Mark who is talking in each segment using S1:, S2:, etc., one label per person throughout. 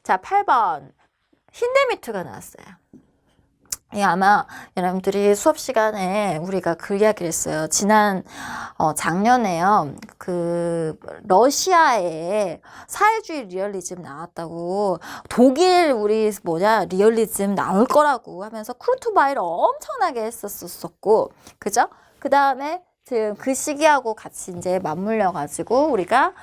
S1: 자, 8번. 힌데미트가 나왔어요. 예, 아마 여러분들이 수업 시간에 우리가 그 이야기를 했어요. 지난 작년에요. 그 러시아에 사회주의 리얼리즘 나왔다고 독일 우리 리얼리즘 나올 거라고 하면서 쿠르트바이를 엄청나게 했었었고, 그죠? 그 다음에 그 시기하고 같이 이제 맞물려 가지고 우리가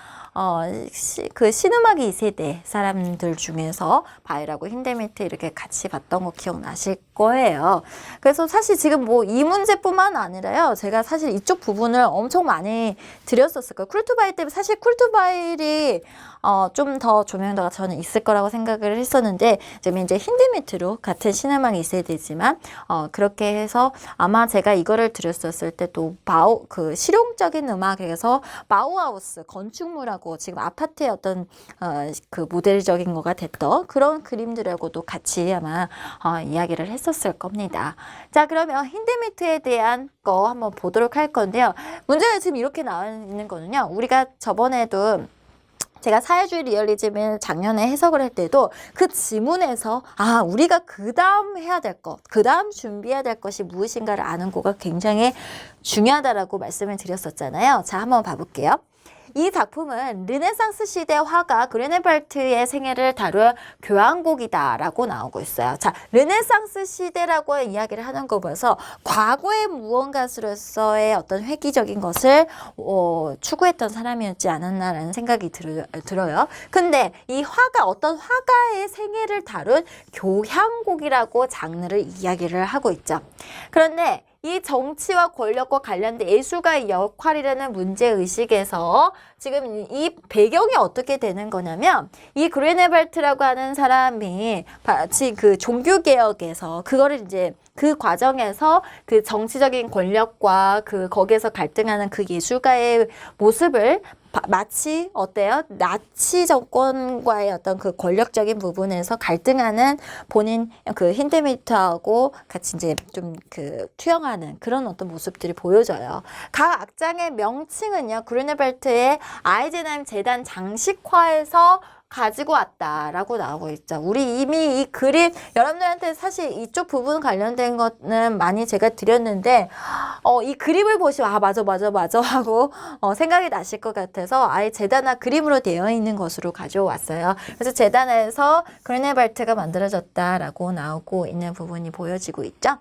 S1: 그 신음악 2세대 사람들 중에서 바이라고 힌데미트 이렇게 같이 봤던 거 기억나실 거예요. 그래서 사실 지금 뭐 이 문제뿐만 아니라요. 제가 사실 이쪽 부분을 엄청 많이 드렸었을 거예요. 쿨투바이 때문에 사실 쿨투바이이 좀 더 조명도가 저는 있을 거라고 생각을 했었는데 지금 이제 힌데미트로 같은 신음악 2세대지만 그렇게 해서 아마 제가 이거를 드렸었을 때 또 그 실용적인 음악에서 바우하우스 건축물하고 지금 아파트의 어떤 그 모델적인 거가 됐던 그런 그림들하고도 같이 아마 이야기를 했었을 겁니다. 자, 그러면 힌데미트에 대한 거 한번 보도록 할 건데요. 문제는 지금 이렇게 나와 있는 거는요. 우리가 저번에도 제가 사회주의 리얼리즘을 작년에 해석을 할 때도 그 지문에서 우리가 그 다음 해야 될 것, 그 다음 준비해야 될 것이 무엇인가를 아는 거가 굉장히 중요하다라고 말씀을 드렸었잖아요. 자, 한번 봐볼게요. 이 작품은 르네상스 시대 화가 그르네발트의 생애를 다룬 교향곡이다라고 나오고 있어요. 자, 르네상스 시대라고 이야기를 하는 거 보면서 과거의 무언가로서의 어떤 획기적인 것을 추구했던 사람이었지 않았나라는 생각이 들어요. 근데 이 화가 어떤 화가의 생애를 다룬 교향곡이라고 장르를 이야기를 하고 있죠. 그런데 이 정치와 권력과 관련된 예술가의 역할이라는 문제의식에서 지금 이 배경이 어떻게 되는 거냐면 이 그르네발트라고 하는 사람이 마치 그 종교개혁에서 그거를 이제 그 과정에서 그 정치적인 권력과 그 거기에서 갈등하는 그 예술가의 모습을 마치 어때요? 나치 정권과의 어떤 그 권력적인 부분에서 갈등하는 본인 그 힌데미트하고 같이 이제 좀 그 투영하는 그런 어떤 모습들이 보여져요. 각 악장의 명칭은요, 그르네발트의 아이젠하임 재단 장식화에서 가지고 왔다라고 나오고 있죠. 우리 이미 이 그림 여러분들한테 사실 이쪽 부분 관련된 거는 많이 제가 드렸는데 이 그림을 보시면 맞아 하고 생각이 나실 것 같아서 아예 재단화 그림으로 되어 있는 것으로 가져왔어요. 그래서 재단에서 그르네발트가 만들어졌다라고 나오고 있는 부분이 보여지고 있죠.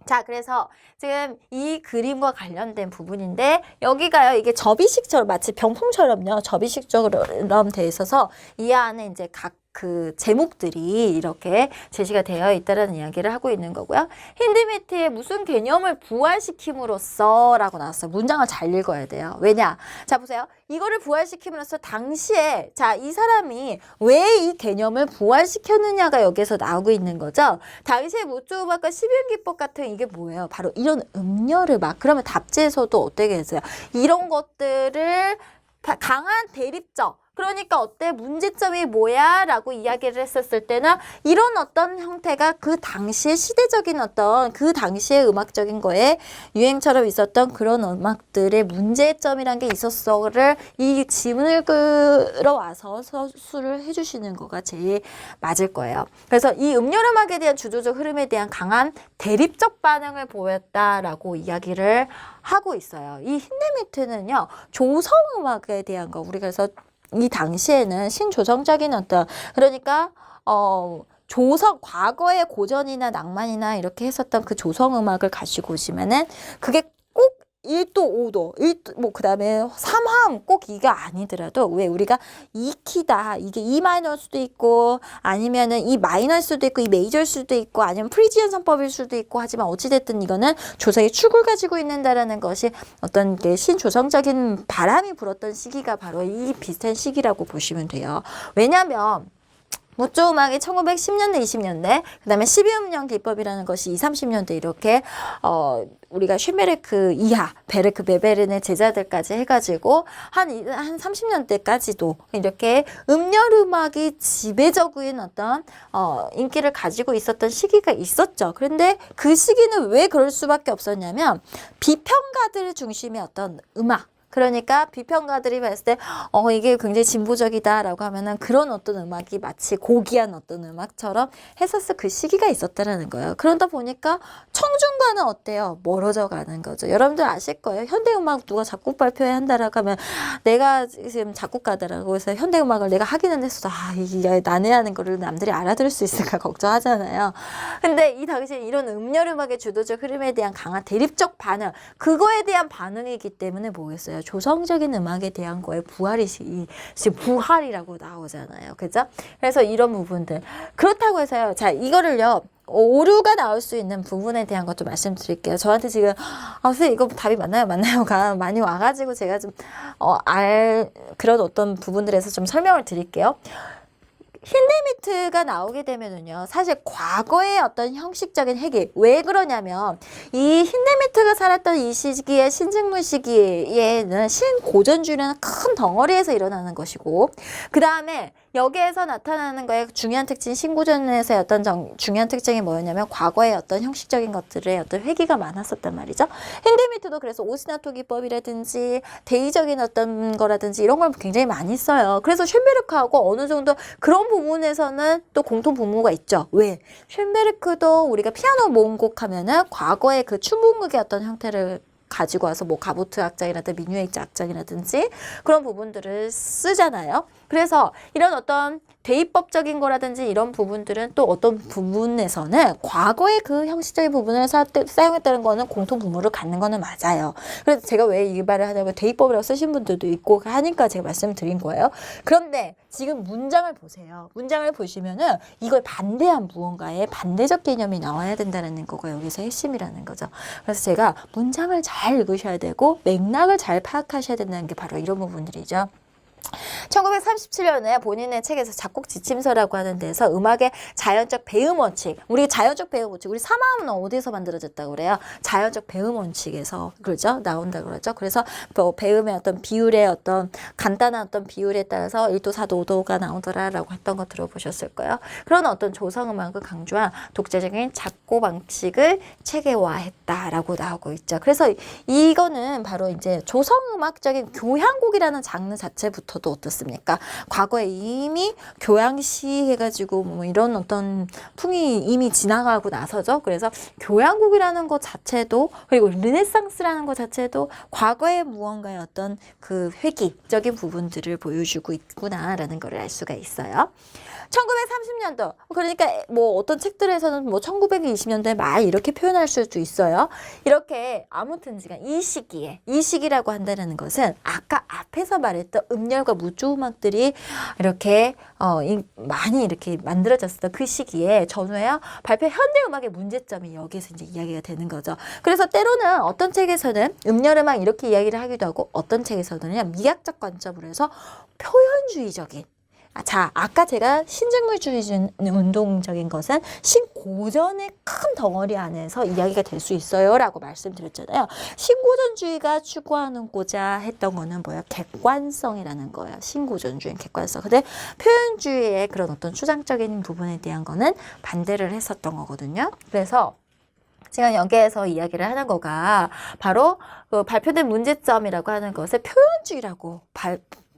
S1: 자, 그래서 지금 이 그림과 관련된 부분인데 여기가요, 이게 접이식처럼 마치 병풍처럼요, 접이식처럼 돼 있어서 이 안에 이제 각 그 제목들이 이렇게 제시가 되어 있다는 이야기를 하고 있는 거고요. 힌데미트의 무슨 개념을 부활시킴으로써 라고 나왔어요. 문장을 잘 읽어야 돼요. 왜냐? 자, 보세요. 이거를 부활시킴으로써 당시에 이 사람이 왜 이 개념을 부활시켰느냐가 여기에서 나오고 있는 거죠. 당시에 모조음악과 12연기법 같은 이게 뭐예요? 바로 이런 음열음악. 그러면 답지에서도 어떻게 했어요? 이런 것들을 강한 대립적, 그러니까 어때? 문제점이 뭐야? 라고 이야기를 했었을 때는 이런 어떤 형태가 그 당시의 시대적인 어떤 그 당시의 음악적인 거에 유행처럼 있었던 그런 음악들의 문제점이란 게 있었어를 이 지문을 끌어와서 서술을 해주시는 거가 제일 맞을 거예요. 그래서 이 음열음악에 대한 주도적 흐름에 대한 강한 대립적 반응을 보였다라고 이야기를 하고 있어요. 이 힌데미트는요, 조성음악에 대한 거, 우리가 그래서 이 당시에는 신조정적인 어떤, 그러니까 조성, 과거의 고전이나 낭만이나 이렇게 했었던 그 조성음악을 가지고 오시면은 그게 꼭 1도, 5도, 뭐, 그 다음에 3화음 꼭 이가 아니더라도, 왜 우리가 이 키다, 이게 E 마이너일 수도 있고, 아니면은 이 마이너일 수도 있고, 이 메이저일 수도 있고, 아니면 프리지언 선법일 수도 있고, 하지만 어찌됐든 이거는 조성의 축을 가지고 있는다라는 것이 어떤 게 신조성적인 바람이 불었던 시기가 바로 이 비슷한 시기라고 보시면 돼요. 왜냐면, 무조음악이 1910년대, 20년대, 그 다음에 12음령 기법이라는 것이 20, 30년대 이렇게, 우리가 슈메르크 이하, 베르크 베베른의 제자들까지 해가지고, 한 30년대까지도 이렇게 음열음악이 지배적인 어떤, 인기를 가지고 있었던 시기가 있었죠. 그런데 그 시기는 왜 그럴 수밖에 없었냐면, 비평가들 중심의 어떤 음악, 그러니까 비평가들이 봤을 때 이게 굉장히 진보적이다라고 하면은 그런 어떤 음악이 마치 고귀한 어떤 음악처럼 했었을 그 시기가 있었다라는 거예요. 그러다 보니까 청중과는 어때요? 멀어져 가는 거죠. 여러분들 아실 거예요. 현대음악 누가 작곡 발표회 한다라고 하면 내가 지금 작곡가다라고 해서 현대음악을 내가 하기는 했어도 이게 난해하는 거를 남들이 알아들을 수 있을까 걱정하잖아요. 근데 이 당시에 이런 음렬음악의 주도적 흐름에 대한 강한 대립적 반응, 그거에 대한 반응이기 때문에 뭐겠어요? 조성적인 음악에 대한 거에 지금 부활이라고 나오잖아요. 그죠? 그래서 이런 부분들. 그렇다고 해서요. 자, 이거를요. 오류가 나올 수 있는 부분에 대한 것도 말씀드릴게요. 저한테 지금 선생님 이거 답이 맞나요가 많이 와가지고 제가 좀 그런 어떤 부분들에서 좀 설명을 드릴게요. 힌데미트가 나오게 되면은요, 사실 과거의 어떤 형식적인 해결, 왜 그러냐면, 이 힌데미트가 살았던 이 시기에, 신증문 시기에는 신고전주의라는 큰 덩어리에서 일어나는 것이고, 그 다음에 여기에서 나타나는 거에 중요한 특징, 신고전에서의 어떤 중요한 특징이 뭐였냐면, 과거의 어떤 형식적인 것들의 어떤 회귀가 많았었단 말이죠. 힌데미트도 그래서 오스나토 기법이라든지, 대의적인 어떤 거라든지, 이런 걸 굉장히 많이 써요. 그래서 쇤베르크하고 어느 정도 그런 부분에서는 또 공통 분모가 있죠. 왜? 쇤베르크도 우리가 피아노 모음곡 하면은 과거의 그 춤분극의 어떤 형태를 가지고 와서 뭐 가보트 악장이라든지 미뉴에이트 악장이라든지 그런 부분들을 쓰잖아요. 그래서 이런 어떤 대입법적인 거라든지 이런 부분들은 또 어떤 부분에서는 과거의 그 형식적인 부분을 사용했다는 거는 공통 분모를 갖는 거는 맞아요. 그래서 제가 왜 이 말을 하냐면 대입법이라고 쓰신 분들도 있고 하니까 제가 말씀을 드린 거예요. 그런데 지금 문장을 보세요. 문장을 보시면은 이걸 반대한 무언가의 반대적 개념이 나와야 된다는 거가 여기서 핵심이라는 거죠. 그래서 제가 문장을 잘 읽으셔야 되고 맥락을 잘 파악하셔야 된다는 게 바로 이런 부분들이죠. 1937년에 본인의 책에서 작곡 지침서라고 하는 데서 음악의 자연적 배음 원칙, 우리 자연적 배음 원칙, 우리 사마음은 어디서 만들어졌다고 그래요? 자연적 배음 원칙에서 그러죠? 나온다고 그러죠? 그래서 뭐 배음의 어떤 비율의 어떤 간단한 어떤 비율에 따라서 1도, 4도, 5도가 나오더라라고 했던 거 들어보셨을 거예요. 그런 어떤 조성음악을 강조한 독자적인 작곡 방식을 체계화했다라고 나오고 있죠. 그래서 이거는 바로 이제 조성음악적인 교향곡이라는 장르 자체부터 도 어떻습니까? 과거에 이미 교양시 해가지고 뭐 이런 어떤 풍이 이미 지나가고 나서죠. 그래서 교향곡이라는 것 자체도 그리고 르네상스라는 것 자체도 과거의 무언가의 어떤 그 회귀적인 부분들을 보여주고 있구나라는 걸 알 수가 있어요. 1930년도 그러니까 뭐 어떤 책들에서는 뭐 1920년대 말 이렇게 표현할 수도 있어요. 이렇게 아무튼 지금 이 시기라고 한다는 것은 아까 앞에서 말했던 음열과 무조 음악들이 이렇게 많이 이렇게 만들어졌었던 그 시기에 전후에요. 발표 현대 음악의 문제점이 여기서 이제 이야기가 되는 거죠. 그래서 때로는 어떤 책에서는 음열 음악 이렇게 이야기를 하기도 하고 어떤 책에서는요 미학적 관점으로 해서 표현주의적인 자, 아까 제가 신증물주의 운동적인 것은 신고전의 큰 덩어리 안에서 이야기가 될 수 있어요 라고 말씀드렸잖아요. 신고전주의가 추구하고자 했던 거는 뭐예요? 객관성이라는 거예요. 신고전주의는 객관성. 근데 표현주의의 그런 어떤 추상적인 부분에 대한 거는 반대를 했었던 거거든요. 그래서 지금 여기에서 이야기를 하는 거가 바로 그 발표된 문제점이라고 하는 것을 표현주의라고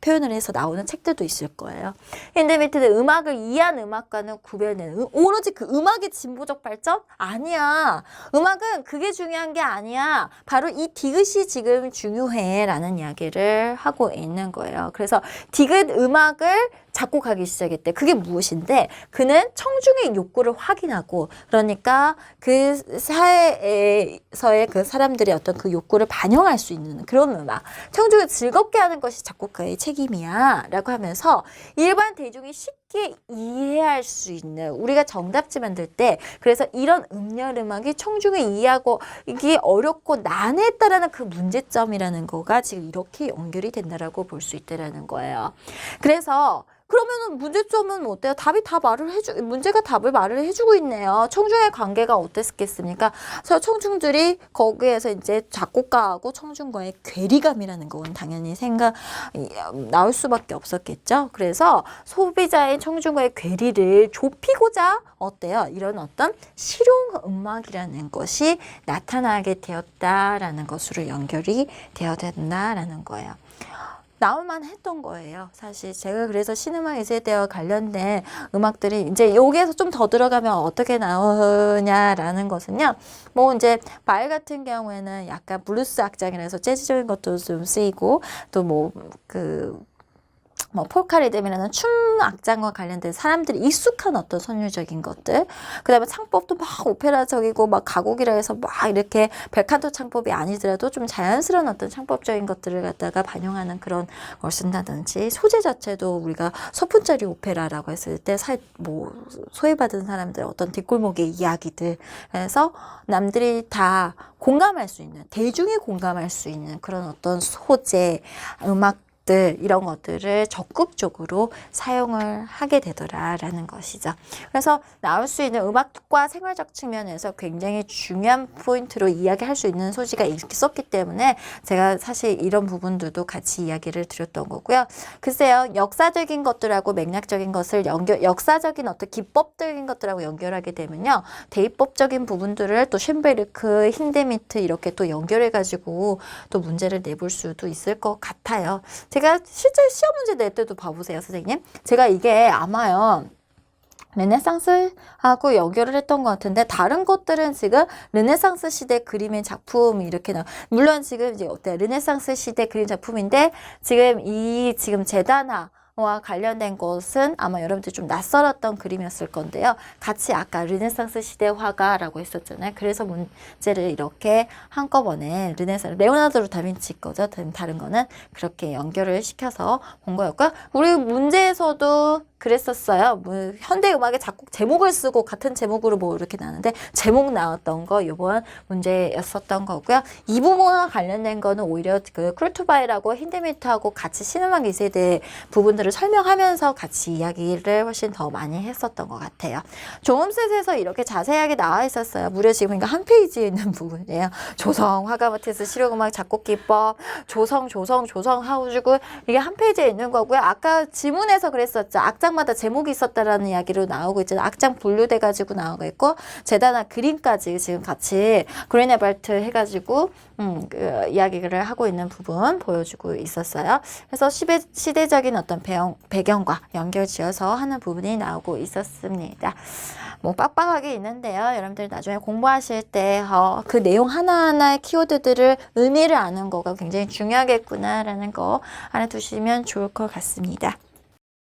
S1: 표현을 해서 나오는 책들도 있을 거예요. 힌데미트는 음악을 이해한 음악과는 구별되는 오로지 그 음악의 진보적 발전? 아니야. 음악은 그게 중요한 게 아니야. 바로 이 디귿이 지금 중요해 라는 이야기를 하고 있는 거예요. 그래서 디귿 음악을 작곡하기 시작했대. 그게 무엇인데 그는 청중의 욕구를 확인하고 그러니까 그 사회에서의 그 사람들의 어떤 그 욕구를 반영할 수 있는 그런 음악 청중을 즐겁게 하는 것이 작곡가의 책임이야 라고 하면서 일반 대중이 쉽게 이해할 수 있는 우리가 정답지 만들 때 그래서 이런 음열 음악이 청중을 이해하고 이게 어렵고 난해했다라는 그 문제점이라는 거가 지금 이렇게 연결이 된다라고 볼 수 있다라는 거예요. 그래서 그러면은 문제점은 어때요? 문제가 답을 말을 해주고 있네요. 청중의 관계가 어땠겠습니까? 그래서 청중들이 거기에서 이제 작곡가하고 청중과의 괴리감이라는 건 당연히 나올 수밖에 없었겠죠. 그래서 소비자인 청중과의 괴리를 좁히고자 어때요? 이런 어떤 실용 음악이라는 것이 나타나게 되었다라는 것으로 연결이 되어야 된다라는 거예요. 나올만 했던 거예요. 사실 제가 그래서 신음악 2세대와 관련된 음악들이 이제 여기에서 좀 더 들어가면 어떻게 나오냐라는 것은요. 뭐 이제 바일 같은 경우에는 약간 블루스 악장이라서 재즈적인 것도 좀 쓰이고 또 폴카 리듬이라는 춤 악장과 관련된 사람들이 익숙한 어떤 선율적인 것들. 그 다음에 창법도 막 오페라적이고 막 가곡이라 해서 막 이렇게 벨칸토 창법이 아니더라도 좀 자연스러운 어떤 창법적인 것들을 갖다가 반영하는 그런 걸 쓴다든지 소재 자체도 우리가 소품짜리 오페라라고 했을 때 소외받은 사람들 어떤 뒷골목의 이야기들. 그래서 남들이 다 공감할 수 있는, 대중이 공감할 수 있는 그런 어떤 소재, 음악 이런 것들을 적극적으로 사용을 하게 되더라라는 것이죠. 그래서 나올 수 있는 음악과 생활적 측면에서 굉장히 중요한 포인트로 이야기할 수 있는 소지가 있었기 때문에 제가 사실 이런 부분들도 같이 이야기를 드렸던 거고요. 글쎄요, 역사적인 것들하고 맥락적인 것을 역사적인 어떤 기법적인 것들하고 연결하게 되면요, 대입법적인 부분들을 또 쇤베르크, 힌데미트 이렇게 또 연결해가지고 또 문제를 내볼 수도 있을 것 같아요. 제가 실제 시험 문제 낼 때도 봐보세요, 선생님. 제가 이게 아마요, 르네상스하고 연결을 했던 것 같은데, 다른 것들은 지금 르네상스 시대 그림의 작품이 이렇게 물론 지금 이제 르네상스 시대 그림 작품인데, 지금 제다나 와 관련된 것은 아마 여러분들 좀 낯설었던 그림이었을 건데요. 같이 아까 르네상스 시대 화가라고 했었잖아요. 그래서 문제를 이렇게 한꺼번에 레오나르도 다빈치 거죠. 다른 거는 그렇게 연결을 시켜서 본 거였고요. 우리 문제에서도 그랬었어요. 현대 음악의 작곡 제목을 쓰고 같은 제목으로 이렇게 나왔는데 제목 나왔던 거 이번 문제였었던 거고요. 이 부분과 관련된 거는 오히려 그 크루트바이라고 힌데미트하고 같이 신음악 2세대 부분들을 설명하면서 같이 이야기를 훨씬 더 많이 했었던 것 같아요. 조음셋에서 이렇게 자세하게 나와 있었어요. 무려 지금 한 페이지에 있는 부분이에요. 조성, 화가마티스, 실용음악 작곡 기법, 조성 하우주고 이게 한 페이지에 있는 거고요. 아까 지문에서 그랬었죠. 악장마다 제목이 있었다라는 이야기로 나오고 있잖아요. 악장 분류돼 가지고 나오고 있고 제다나 그림까지 지금 같이 그레네발트 해가지고 그 이야기를 하고 있는 부분 보여주고 있었어요. 그래서 시대적인 어떤 배경과 연결지어서 하는 부분이 나오고 있었습니다. 빡빡하게 있는데요. 여러분들 나중에 공부하실 때 그 내용 하나하나의 키워드들을 의미를 아는 거가 굉장히 중요하겠구나라는 거 알아두시면 좋을 것 같습니다.